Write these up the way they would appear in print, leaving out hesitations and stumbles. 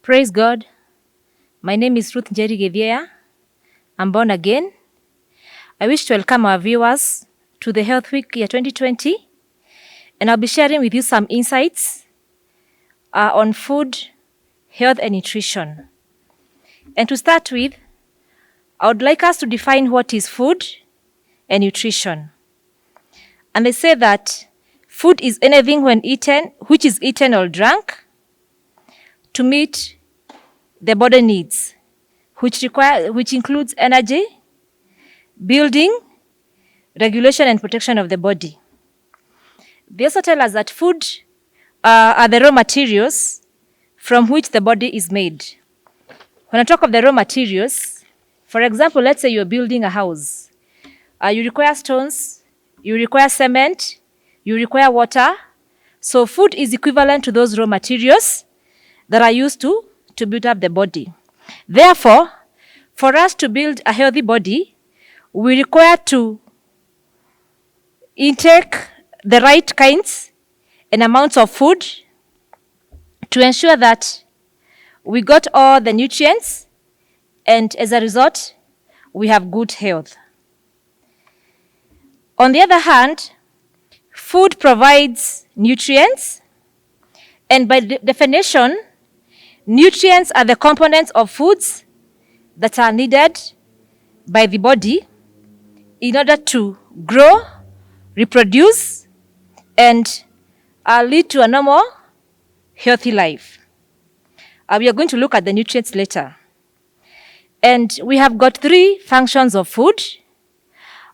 Praise God. My name is Ruth Njeri Gethia. I'm born again. I wish to welcome our viewers to the Health Week year 2020, and I'll be sharing with you some insights on food, health, and nutrition. And to start with, I would like us to define what is food and nutrition. And they say that food is anything which is eaten or drunk to meet the body needs, which includes energy, building, regulation, and protection of the body. They also tell us that food are the raw materials from which the body is made. When I talk of the raw materials, for example, let's say you're building a house. You require stones, you require cement, you require water. So food is equivalent to those raw materials that are used to build up the body. Therefore, for us to build a healthy body, we require to intake the right kinds and amounts of food to ensure that we got all the nutrients, and as a result, we have good health. On the other hand, food provides nutrients, and by definition, nutrients are the components of foods that are needed by the body in order to grow, reproduce, and lead to a normal, healthy life. We are going to look at the nutrients later. And we have got three functions of food.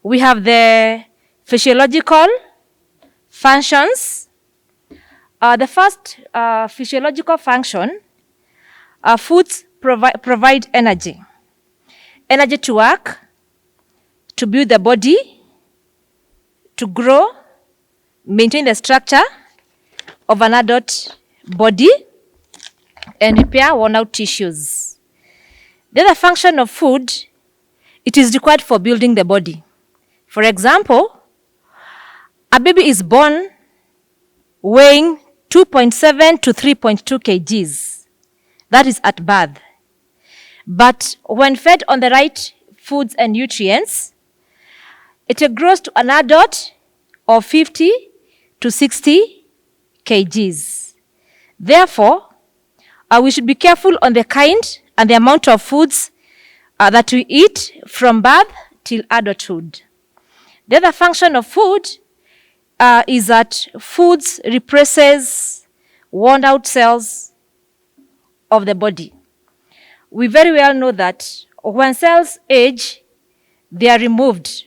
We have the physiological functions. The first physiological function, foods provide energy. Energy to work, to build the body, to grow, maintain the structure of an adult body, and repair worn-out tissues. The other function of food, it is required for building the body. For example, a baby is born weighing 2.7 to 3.2 kgs. That is at birth. But when fed on the right foods and nutrients, it grows to an adult of 50 to 60 kgs. Therefore, we should be careful on the kind and the amount of foods that we eat from birth till adulthood. The other function of food is that foods represses worn out cells of the body. We very well know that when cells age, they are removed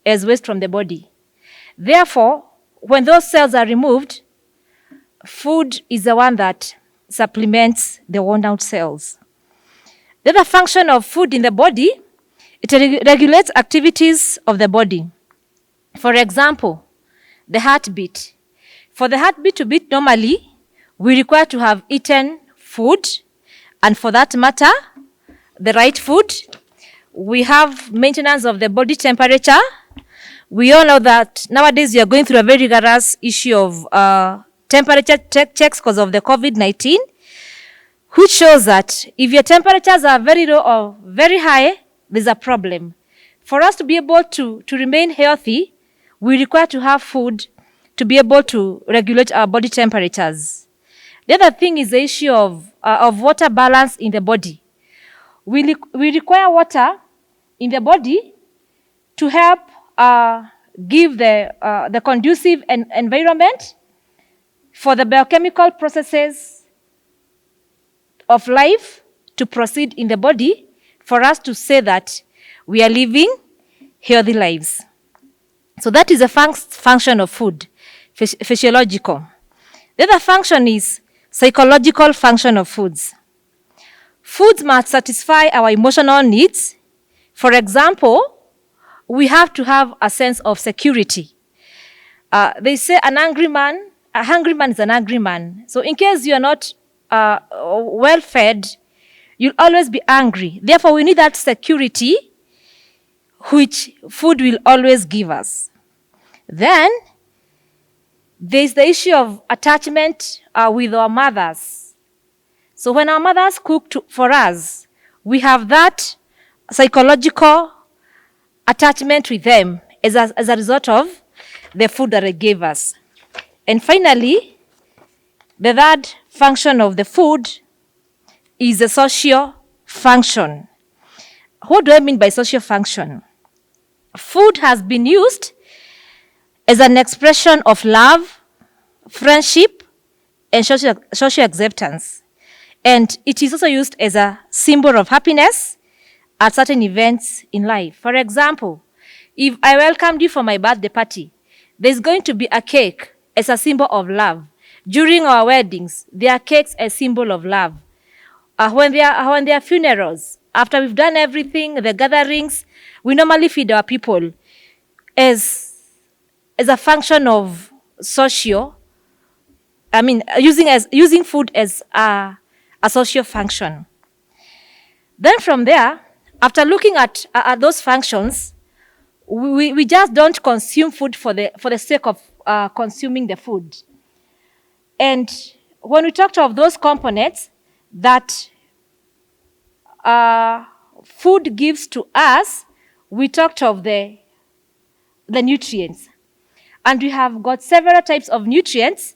as waste from the body. Therefore, when those cells are removed, food is the one that supplements the worn out cells. The other function of food in the body, it regulates activities of the body. For example, the heartbeat. For the heartbeat to beat normally, we require to have eaten food, and for that matter, the right food. We have maintenance of the body temperature. We all know that nowadays we are going through a very rigorous issue of temperature checks because of the COVID-19, which shows that if your temperatures are very low or very high, there's a problem. For us to be able to remain healthy, we require to have food to be able to regulate our body temperatures. The other thing is the issue of water balance in the body. We require water in the body to help give the conducive environment for the biochemical processes of life to proceed in the body, for us to say that we are living healthy lives. So that is a function of food, physiological. The other function is psychological function of foods. Foods must satisfy our emotional needs. For example, we have to have a sense of security. They say a hungry man is an angry man. So in case you are not well fed, you'll always be angry. Therefore, we need that security which food will always give us. Then, there's the issue of attachment with our mothers. So when our mothers cook for us, we have that psychological attachment with them as a result of the food that they gave us. And finally, the third function of the food is the social function. What do I mean by social function? Food has been used as an expression of love, friendship, and social acceptance. And it is also used as a symbol of happiness at certain events in life. For example, if I welcomed you for my birthday party, there's going to be a cake as a symbol of love. During our weddings, there are cakes as symbol of love. When there are funerals, after we've done everything, the gatherings, we normally feed our people as a function of social. Using food as a social function. Then from there, after looking at those functions, we just don't consume food for the sake of consuming the food. And when we talked of those components that food gives to us, we talked of the nutrients. And we have got several types of nutrients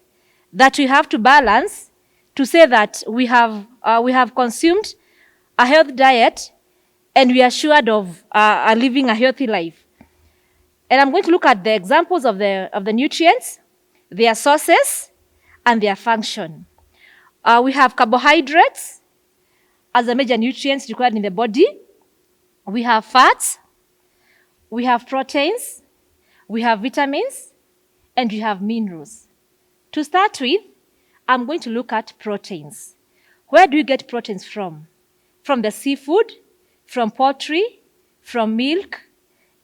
that we have to balance to say that we have consumed a healthy diet and we are assured of living a healthy life. And I'm going to look at the examples of the nutrients, their sources, and their function. We have carbohydrates as a major nutrients required in the body. We have fats, we have proteins, we have vitamins, and we have minerals. To start with, I'm going to look at proteins. Where do you get proteins from? From the seafood, from poultry, from milk,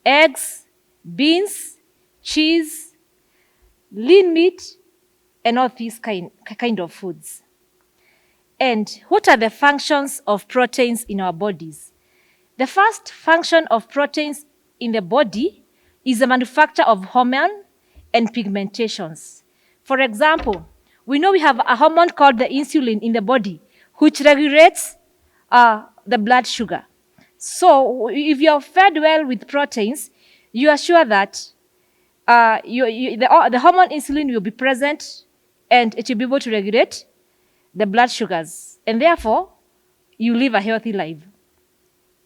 eggs, beans, cheese, lean meat, and all these kind of foods. And what are the functions of proteins in our bodies? The first function of proteins in the body is the manufacture of hormone and pigmentations. For example, we know we have a hormone called the insulin in the body, which regulates the blood sugar. So if you're fed well with proteins, you are sure that the hormone insulin will be present and it will be able to regulate the blood sugars. And therefore, you live a healthy life.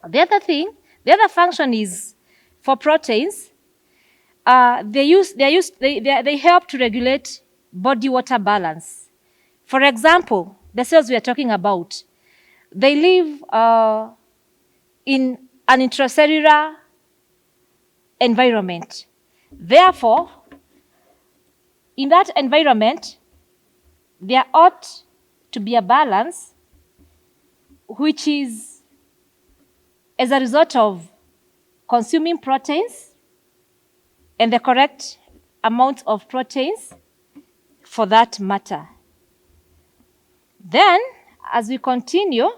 The other function is for proteins, they help to regulate body water balance. For example, the cells we are talking about, they live in an intracellular environment. Therefore, in that environment, there ought to be a balance, which is as a result of consuming proteins and the correct amount of proteins for that matter. Then, as we continue,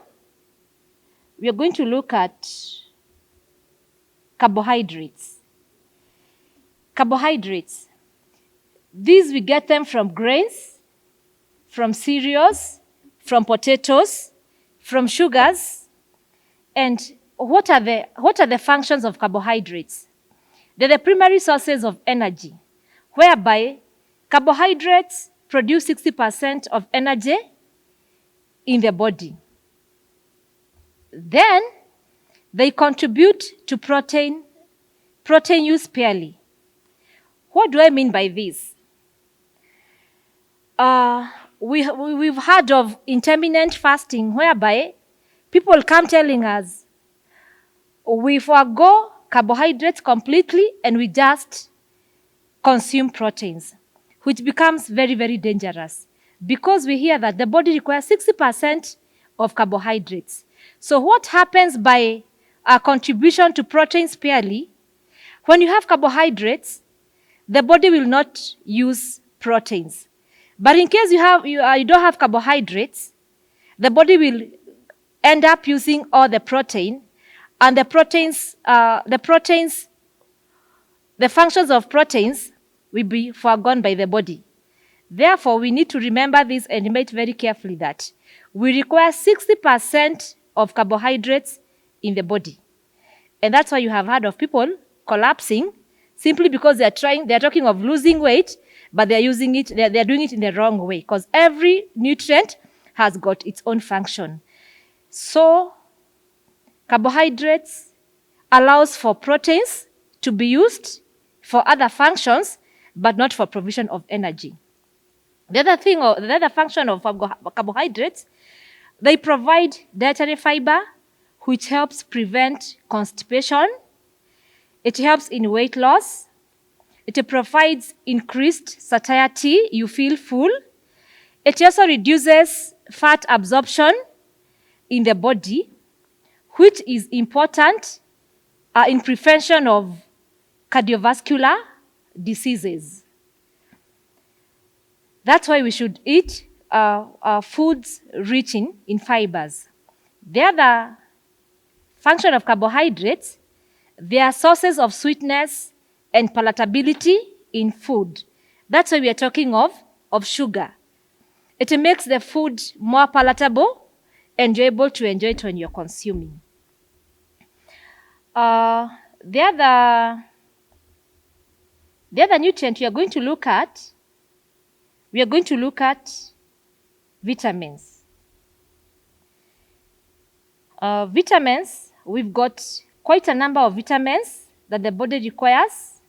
we are going to look at carbohydrates. Carbohydrates. These we get them from grains, from cereals, from potatoes, from sugars. And what are the functions of carbohydrates? They're the primary sources of energy, whereby carbohydrates produce 60% of energy in the body. Then they contribute to protein use sparingly. What do I mean by this? We've heard of intermittent fasting, whereby people come telling us we forego carbohydrates completely and we just consume proteins, which becomes very, very dangerous because we hear that the body requires 60% of carbohydrates. So what happens by a contribution to protein sparingly? When you have carbohydrates, the body will not use proteins. But in case you don't have carbohydrates, the body will end up using all the protein, and the functions of proteins will be foregone by the body. Therefore, we need to remember this and remember it very carefully that we require 60% of carbohydrates in the body. And that's why you have heard of people collapsing simply because they're talking of losing weight, but they're doing it in the wrong way, because every nutrient has got its own function. So carbohydrates allows for proteins to be used for other functions, but not for provision of energy. The other function of carbohydrates, they provide dietary fiber, which helps prevent constipation. It helps in weight loss. It provides increased satiety, you feel full. It also reduces fat absorption in the body, which is important in prevention of cardiovascular diseases. That's why we should eat foods rich in fibers. The other function of carbohydrates, they are sources of sweetness and palatability in food. That's why we are talking of sugar. It makes the food more palatable and you're able to enjoy it when you're consuming. The other nutrient we are going to look at vitamins. Vitamins, we've got quite a number of vitamins that the body requires,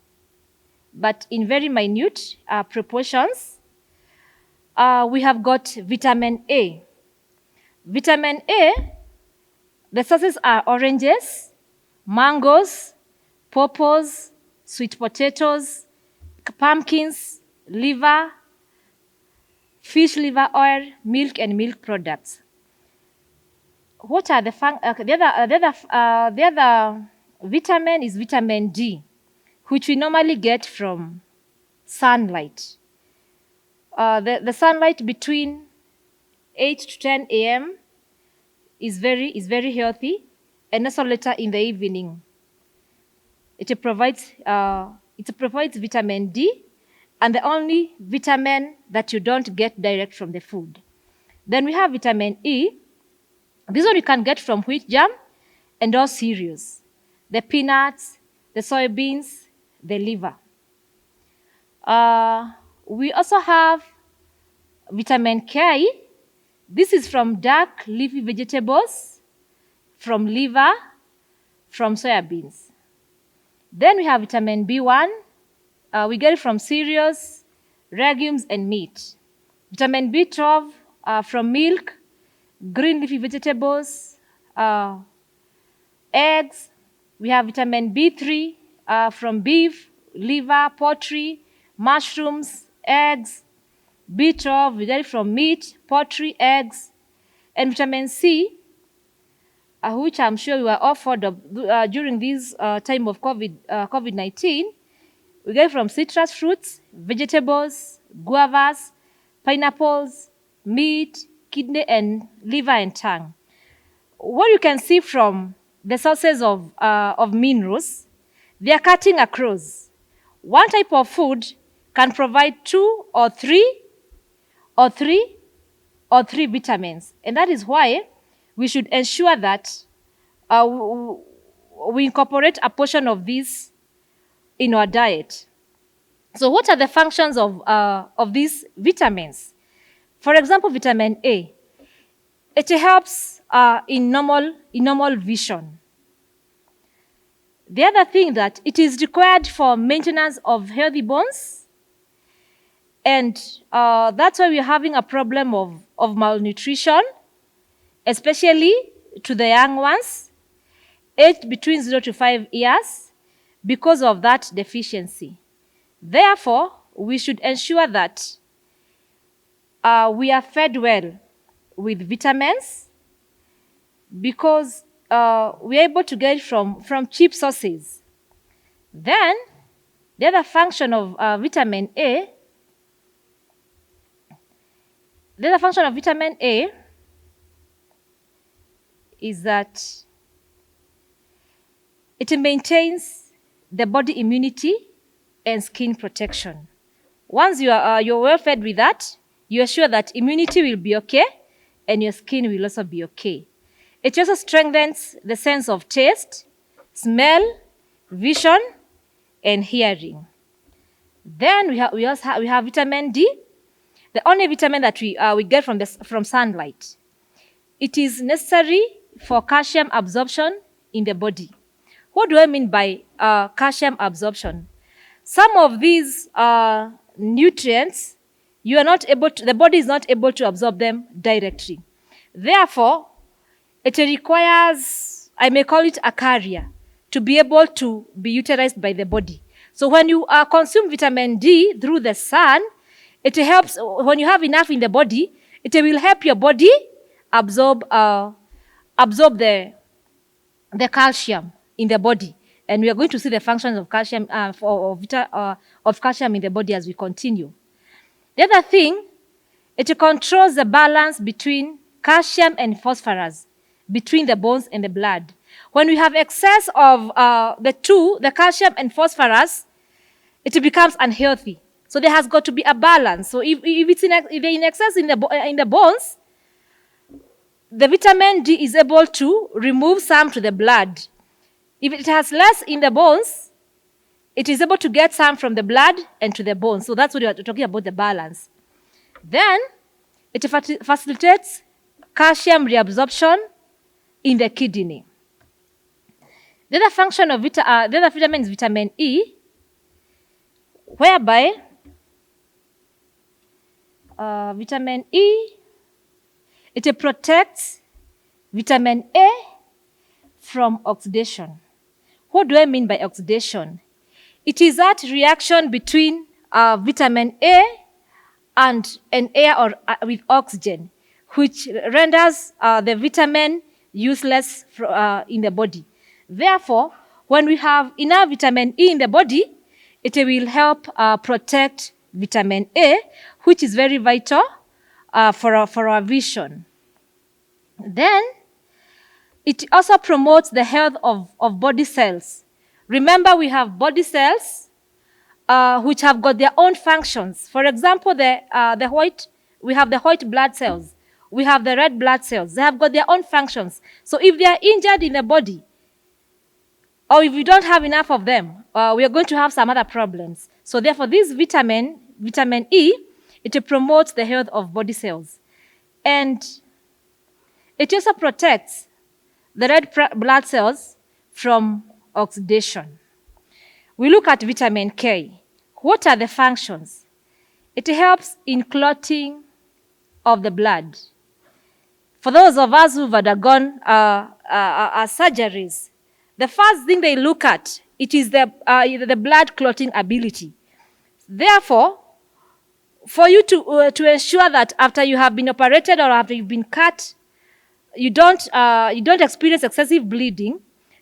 but in very minute proportions. We have got vitamin A. Vitamin A, the sources are oranges, mangoes, pawpaws, sweet potatoes, pumpkins, liver, fish liver oil, milk, and milk products. What are the other vitamin is vitamin D, which we normally get from sunlight. The sunlight between 8 to 10 a.m. is very healthy, and also later in the evening. It provides vitamin D, and the only vitamin that you don't get direct from the food. Then we have vitamin E. This one you can get from wheat germ and all cereals, the peanuts, the soybeans, the liver. We also have vitamin K. This is from dark leafy vegetables, from liver, from soybeans. Then we have vitamin B1. We get it from cereals, legumes, and meat. Vitamin B12 from milk, green leafy vegetables, eggs. We have vitamin B3 from beef, liver, poultry, mushrooms, eggs. B12, we get it from meat, poultry, eggs. And vitamin C, which I'm sure we were offered during this time of COVID-19, we get it from citrus fruits, vegetables, guavas, pineapples, meat, kidney, and liver and tongue. What you can see from the sources of minerals, they are cutting across. One type of food can provide 2 or 3 vitamins, and that is why we should ensure that we incorporate a portion of this in our diet. So what are the functions of these vitamins? For example, vitamin A. It helps in normal vision. The other thing that it is required for maintenance of healthy bones, and that's why we're having a problem of malnutrition, especially to the young ones, aged between 0 to 5 years, because of that deficiency. Therefore, we should ensure that we are fed well with vitamins, because we are able to get it from cheap sources. Then, the other function of vitamin A, is that it maintains the body immunity and skin protection. Once you're well fed with that, you are sure that immunity will be okay, and your skin will also be okay. It also strengthens the sense of taste, smell, vision, and hearing. Then we have vitamin D, the only vitamin that we get from sunlight. It is necessary for calcium absorption in the body. What do I mean by calcium absorption? Some of these nutrients, the body is not able to absorb them directly. Therefore, it requires, I may call it a carrier, to be able to be utilized by the body. So when you consume vitamin D through the sun, it helps, when you have enough in the body, it will help your body absorb the calcium in the body. And we are going to see the functions of calcium of calcium in the body as we continue. The other thing, it controls the balance between calcium and phosphorus, between the bones and the blood. When we have excess of the calcium and phosphorus, it becomes unhealthy. So there has got to be a balance. So if they're in excess in the bones, the vitamin D is able to remove some to the blood. If it has less in the bones, it is able to get some from the blood and to the bones. So that's what we are talking about, the balance. Then it facilitates calcium reabsorption in the kidney. The other function of the other vitamin is vitamin E, whereby vitamin E, it protects vitamin A from oxidation. What do I mean by oxidation? It is that reaction between vitamin A and air or with oxygen, which renders the vitamin useless in the body. Therefore, when we have enough vitamin E in the body, it will help protect vitamin A, which is very vital for our vision. Then, it also promotes the health of body cells. Remember, we have body cells which have got their own functions. For example, we have the white blood cells. We have the red blood cells. They have got their own functions. So if they are injured in the body, or if we don't have enough of them, we are going to have some other problems. So therefore, this vitamin E, it promotes the health of body cells. And it also protects the red blood cells from oxidation. We look at vitamin K. What are the functions? It helps in clotting of the blood. For those of us who've undergone surgeries, the first thing they look at, it is the blood clotting ability. Therefore, for you to ensure that after you have been operated or after you've been cut, you don't experience excessive bleeding,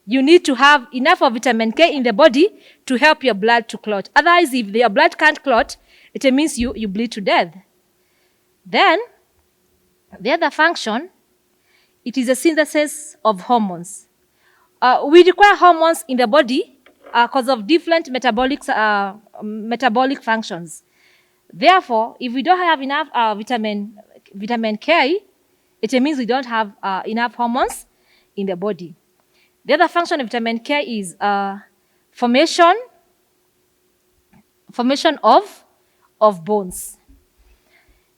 you need to have enough of vitamin K in the body to help your blood to clot. Otherwise, if your blood can't clot, it means you bleed to death. Then, the other function, it is a synthesis of hormones. We require hormones in the body because of different metabolic functions. Therefore, if we don't have enough vitamin K, it means we don't have enough hormones in the body. The other function of vitamin K is formation of bones.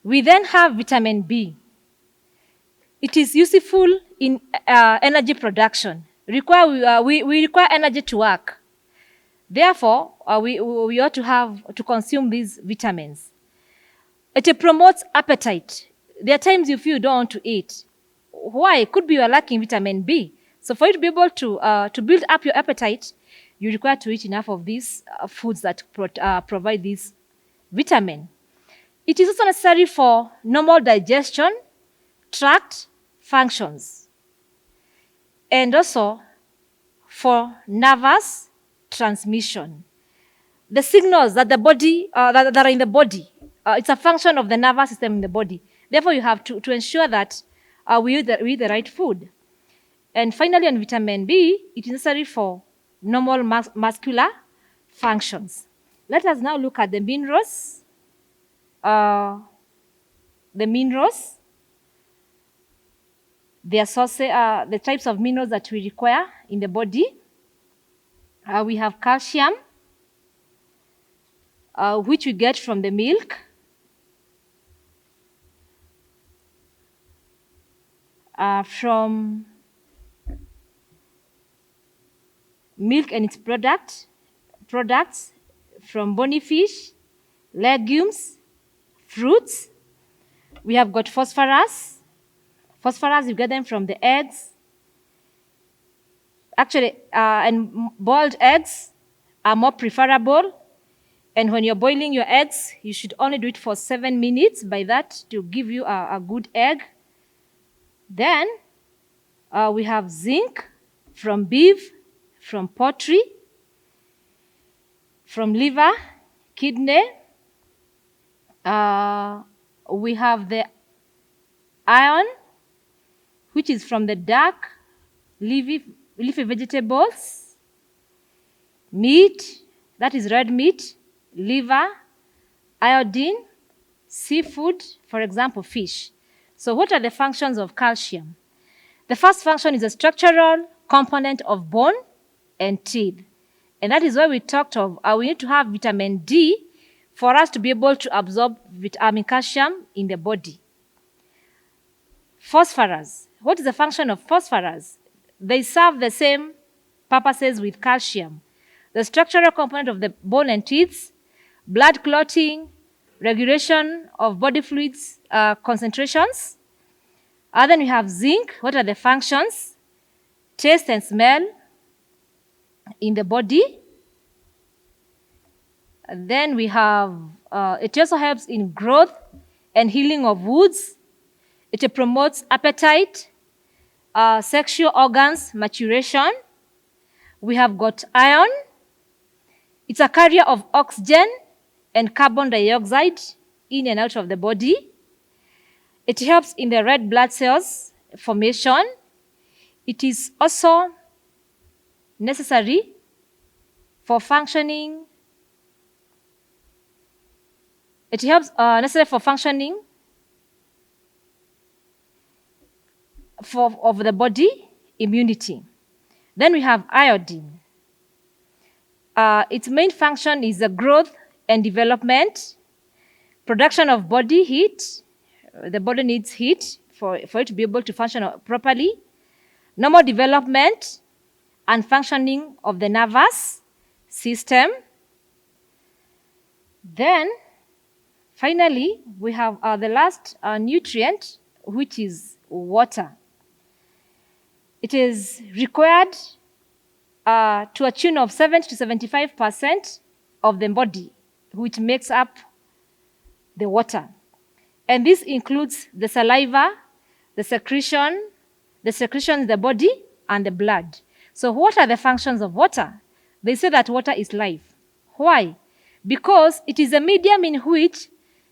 We then have vitamin B. It is useful in energy production. We require energy to work. Therefore, we ought to consume these vitamins. It promotes appetite. There are times you feel you don't want to eat. Why? Could be you are lacking vitamin B. So for you to be able to build up your appetite, you require to eat enough of these foods that provide this vitamin. It is also necessary for normal digestion, tract functions, and also for nervous transmission. The signals that the body that are in the body, it's a function of the nervous system in the body. Therefore, you have to ensure that we eat the right food. And finally, on vitamin B, it is necessary for normal muscular functions. Let us now look at the minerals. their sources, the types of minerals that we require in the body. We have calcium, which we get from the milk. From milk and its products, from bony fish, legumes, fruits. We have got phosphorus. Phosphorus, you get them from the eggs. Actually, and boiled eggs are more preferable. And when you're boiling your eggs, you should only do it for 7 minutes by that to give you a good egg. Then we have zinc from beef, from poultry, from liver, kidney. We have the iron, which is from the dark leafy vegetables, meat, that is red meat, liver, iodine, seafood, for example, fish. So what are the functions of calcium? The first function is a structural component of bone and teeth. And that is why we talked of we need to have vitamin D for us to be able to absorb calcium in the body. Phosphorus. What is the function of phosphorus? They serve the same purposes with calcium. The structural component of the bone and teeth, blood clotting, regulation of body fluids concentrations. Then we have zinc. What are the functions? Taste and smell in the body. And then we have, it also helps in growth and healing of wounds. It promotes appetite, sexual organs maturation. We have got iron. It's a carrier of oxygen and carbon dioxide in and out of the body. It helps in the red blood cells formation. It is also necessary for functioning. It helps necessary for functioning of the body immunity. Then we have iodine. Its main function is the growth and development, production of body heat. The body needs heat for it to be able to function properly. Normal development and functioning of the nervous system. Then, finally, we have the last nutrient, which is water. It is required to a tune of 70 to 75% of the body, which makes up the water. And this includes the saliva, the secretion in the body, and the blood. So what are the functions of water? They say that water is life. Why? Because it is a medium in which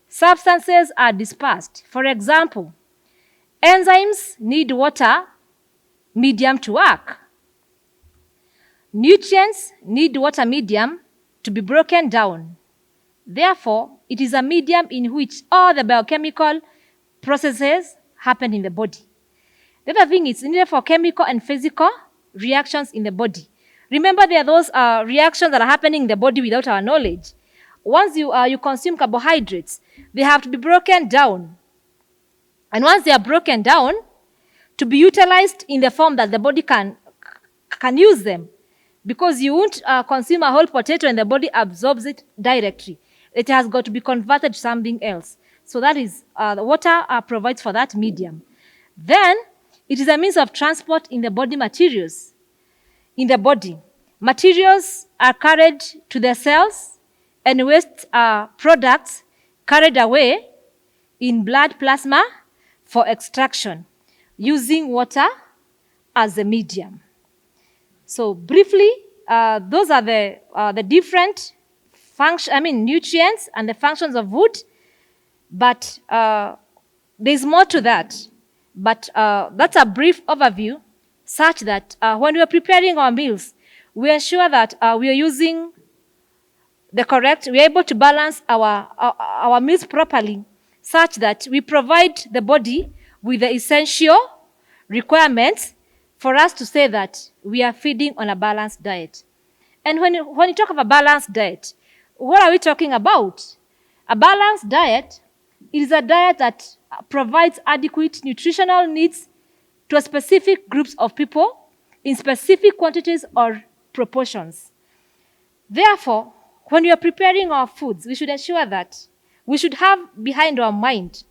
substances are dispersed. For example, enzymes need water medium to work. Nutrients need water medium to be broken down. Therefore, it is a medium in which all the biochemical processes happen in the body. The other thing is needed for chemical and physical reactions in the body. Remember, there are those reactions that are happening in the body without our knowledge. Once you consume carbohydrates, they have to be broken down. And once they are broken down, to be utilized in the form that the body can use them. Because you won't consume a whole potato and the body absorbs it directly. It has got to be converted to something else. So that is, the water provides for that medium. Then, it is a means of transport in the body materials. In the body, materials are carried to the cells and waste products carried away in blood plasma for extraction, using water as a medium. So briefly, those are the different nutrients and the functions of food. But there's more to that. But that's a brief overview, such that when we are preparing our meals, we ensure that we are using we are able to balance our meals properly, such that we provide the body with the essential requirements for us to say that we are feeding on a balanced diet. And when you talk of a balanced diet, what are we talking about? A balanced diet is a diet that provides adequate nutritional needs to a specific groups of people in specific quantities or proportions. Therefore, when we are preparing our foods, we should ensure that we should have behind our mind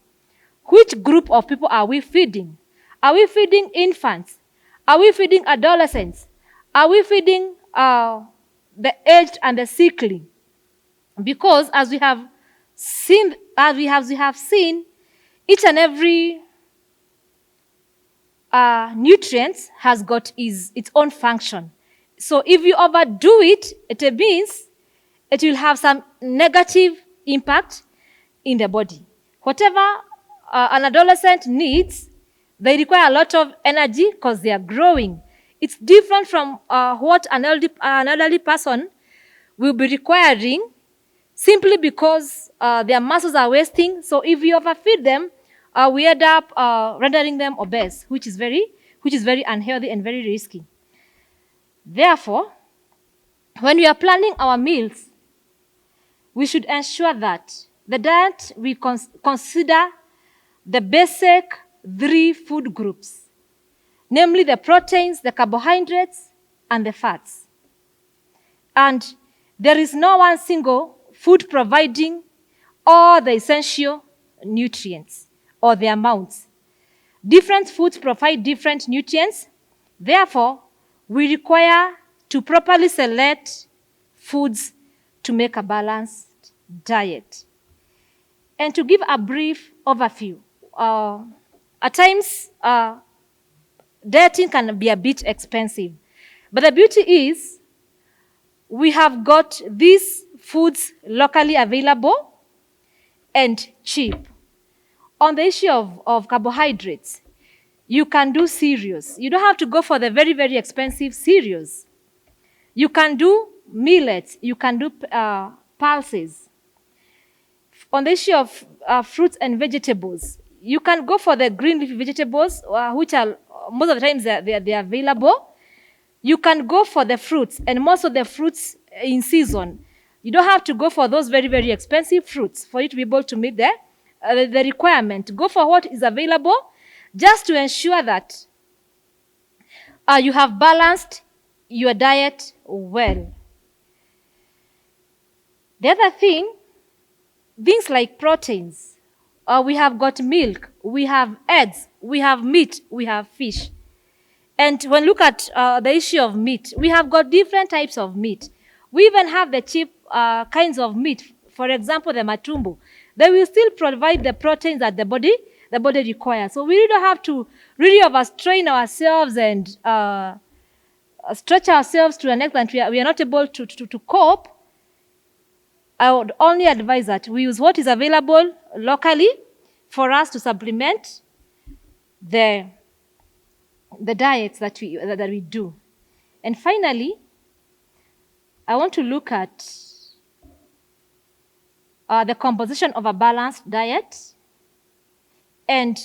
which group of people are we feeding. Are we feeding infants? Are we feeding adolescents? Are we feeding the aged and the sickly? Because as we have seen, each and every nutrients has got its own function. So if you overdo it, it means it will have some negative impact in the body. Whatever an adolescent needs, they require a lot of energy because they are growing. It's different from what an elderly person will be requiring simply because their muscles are wasting. So if you overfeed them, we end up rendering them obese, which is very unhealthy and very risky. Therefore, when we are planning our meals, we should ensure that the diet we consider the basic 3 food groups, namely the proteins, the carbohydrates, and the fats. And there is no one single food providing all the essential nutrients or the amounts. Different foods provide different nutrients. Therefore, we require to properly select foods to make a balanced diet. And to give a brief overview, at times dieting can be a bit expensive. But the beauty is we have got these foods locally available and cheap. On the issue of carbohydrates, you can do cereals. You don't have to go for the very, very expensive cereals. You can do millets. You can do pulses. On the issue of fruits and vegetables, you can go for the green leafy vegetables, which are most of the times they're available. You can go for the fruits, and most of the fruits in season. You don't have to go for those very, very expensive fruits for you to be able to meet the requirement. Go for what is available just to ensure that you have balanced your diet well. The other thing, things like proteins. We have got milk, we have eggs, we have meat, we have fish. And when you look at the issue of meat, we have got different types of meat. We even have the cheap kinds of meat. For example, the matumbo. They will still provide the proteins that the body requires. So we really don't have to really overstrain ourselves and stretch ourselves to an extent we are not able to cope. I would only advise that we use what is available locally for us to supplement the diets that we do. And finally, I want to look at the composition of a balanced diet. And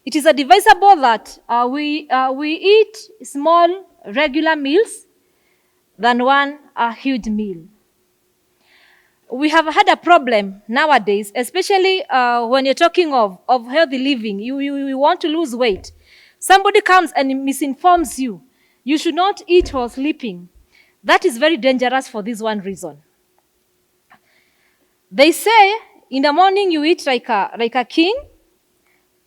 it is advisable that we eat small, regular meals than one huge meal. We have had a problem nowadays, especially when you're talking of healthy living. You want to lose weight. Somebody comes and misinforms you. You should not eat while sleeping. That is very dangerous for this one reason. They say in the morning you eat like a king.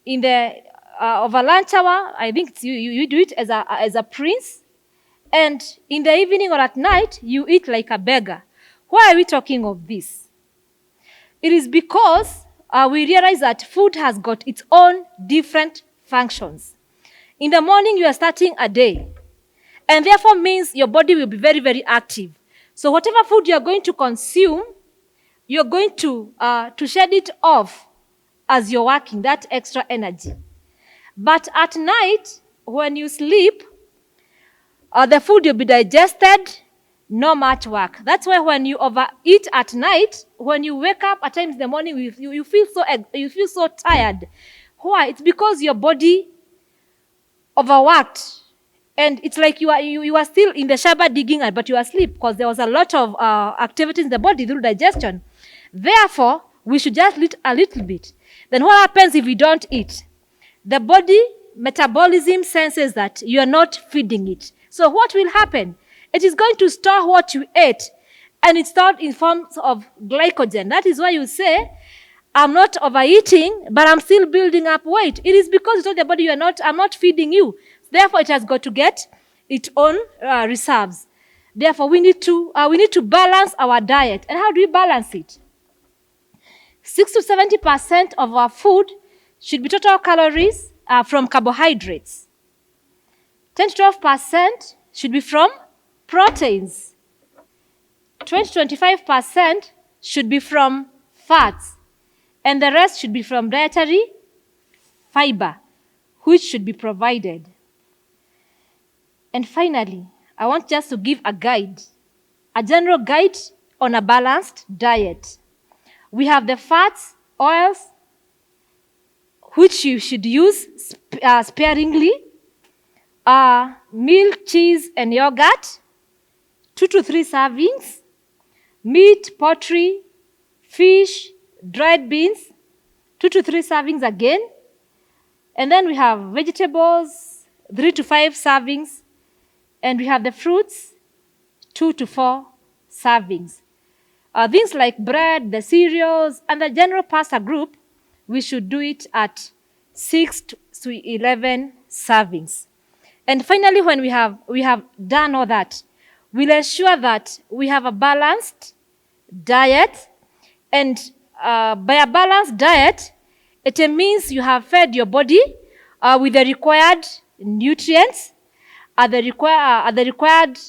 In the of a lunch hour, I think you do it as a prince. And in the evening or at night, you eat like a beggar. Why are we talking of this? It is because we realize that food has got its own different functions. In the morning, you are starting a day, and therefore means your body will be very, very active. So whatever food you are going to consume, you're going to shed it off as you're working, that extra energy. But at night, when you sleep, the food will be digested, no much work. That's why when you overeat at night, when you wake up at times in the morning, you feel so tired. Why? It's because your body overworked, and it's like you are still in the shaba digging, but you are asleep because there was a lot of activity in the body through digestion. Therefore, we should just eat a little bit. Then what happens if we don't eat? The body metabolism senses that you are not feeding it. So what will happen? It is going to store what you ate, and it's stored in forms of glycogen. That is why you say, I'm not overeating, but I'm still building up weight. It is because you told the body I'm not feeding you. Therefore, it has got to get its own reserves. Therefore, we need to balance our diet. And how do we balance it? 60 to 70% of our food should be total calories from carbohydrates. 10 to 12% should be from proteins. 20 to 25% should be from fats. And the rest should be from dietary fiber, which should be provided. And finally, I want just to give a guide, a general guide on a balanced diet. We have the fats, oils, which you should use sparingly, milk, cheese, and yogurt, 2 to 3 servings, meat, poultry, fish, dried beans, 2 to 3 servings again. And then we have vegetables, 3 to 5 servings. And we have the fruits, 2 to 4 servings. Things like bread, the cereals, and the general pasta group, we should do it at 6 to 11 servings. And finally, when we have done all that, we'll ensure that we have a balanced diet. And by a balanced diet, it means you have fed your body with the required nutrients at the required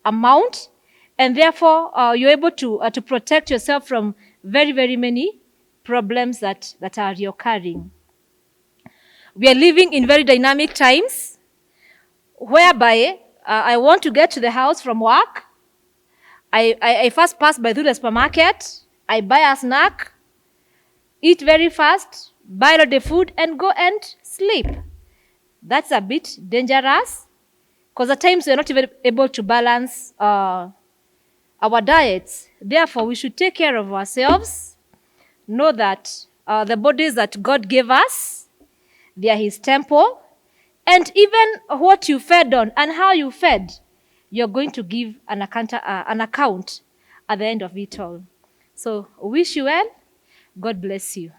amount, and therefore you're able to protect yourself from very, very many problems that are reoccurring. We are living in very dynamic times, whereby I want to get to the house from work. I first pass by through the supermarket. I buy a snack, eat very fast, buy all the food, and go and sleep. That's a bit dangerous, because at times we're not even able to balance our diets. Therefore, we should take care of ourselves, know that the bodies that God gave us, they are His temple, and even what you fed on and how you fed, you're going to give an account at the end of it all. So, wish you well. God bless you.